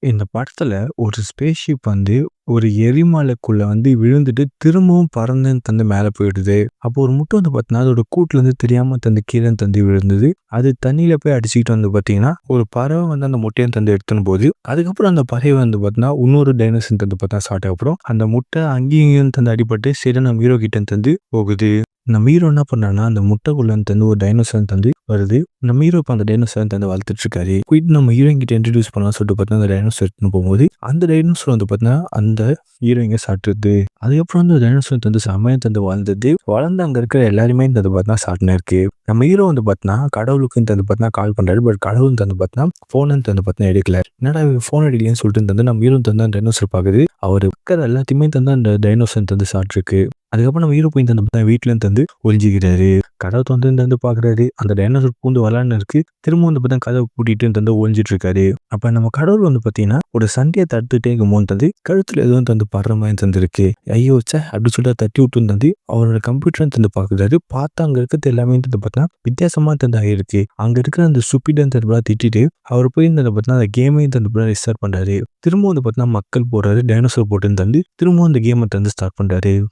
இந்த படத்துல ஒரு ஸ்பேஸ்ஷிப் ஒரு எரிமலைக்குள்ள விழுந்துட்டு திரும்பவும் பறந்துன்னு மேல போயிடுது. அப்போ ஒரு முட்டை பார்த்தீங்கன்னா, அதோட கூட்டுலேருந்து தெரியாம கீழ விழுந்தது. அது தண்ணீல போய் அடிச்சுக்கிட்டு பார்த்தீங்கன்னா, ஒரு பறவை அந்த முட்டைய எடுத்துன்னு போகுது. அதுக்கப்புறம் அந்த பறவை பார்த்தீங்கன்னா, இன்னொரு டைனோசர் பார்த்தா சாப்பிட்ட அந்த முட்டை அங்கேயும் இங்கேயும் அடிபட்டு சரி நம்ம ஹீரோ கிட்ட போகுது. நம்ம ஹீரோ என்ன பண்றான்னா, அந்த முட்டைக்குள்ள ஒரு டைனோசர் வருது. நம்ம ஹீரோ இப்ப அந்த டைனோசர் வளர்த்துட்டு இருக்காரு. போயிட்டு நம்ம ஹீரோயின் கிட்ட இன்ட்ரோடியூஸ் பண்ணலாம்னு சொல்லிட்டு பார்த்தீங்கன்னா, அந்த டைனோசர் எடுத்துன்னு போகும்போது, அந்த டைனோசர் பார்த்தீங்கன்னா, அந்த ஹீரோயிங்க சாப்பிட்டுருது. அதுக்கப்புறம் அந்த டைனோசர் செமையா வாழ்ந்தது. வளர்ந்து அங்க இருக்கிற எல்லாருமே பார்த்தீங்கன்னா சாப்பிட்டுன்னு இருக்கு. நம்ம ஹீரோ பார்த்தீங்கன்னா, கடவுளுக்கு பார்த்தீங்கன்னா கால் பண்றாரு. பட் கடவுள் பார்த்தீங்கன்னா, ஃபோன் பார்த்தீங்கன்னா எடுக்கல. என்னடா ஃபோன் எடுக்கலன்னு சொல்லிட்டு நம்ம ஹீரோ அந்த டைனோசர் பாக்குது. அவர் இருக்கிற எல்லாத்தையுமே அந்த டைனோசர் சாப்பிட்டுருக்கு. அதுக்கப்புறம் நம்ம ஹீரோ போய் வீட்டுல ஒளிஞ்சிக்கிறாரு. கதவை பாக்குறாரு. அந்த டைனோசர் பூந்து விளாண்டு இருக்கு. திரும்ப பார்த்தா கதவை பூட்டிட்டு ஒளிஞ்சிட்டு இருக்காரு. அப்ப நம்ம கடவுள் பார்த்தீங்கன்னா ஒரு சண்டையை தடுத்துட்டே இருக்கும்போது கழுத்துல எதுவும் படுற மாதிரி இருக்கு. ஐயோ ச்சே அப்படி சொல்லிட்டு தட்டி விட்டு அவரோட கம்ப்யூட்டர் பாக்குறாரு. பார்த்தா அங்க இருக்கிறது எல்லாமே பார்த்தா வித்தியாசமா ஆகிருக்கு. அங்க இருக்கிற அந்த சுப்பிடன் திட்டிட்டு அவர் போய் பார்த்தா அந்த கேமே ரிஸ்டார்ட் பண்றாரு. திரும்ப பார்த்தா மக்கள் போறாரு. டைனோசர் போட்டு திரும்பவும் அந்த கேமை ஸ்டார்ட் பண்றாரு.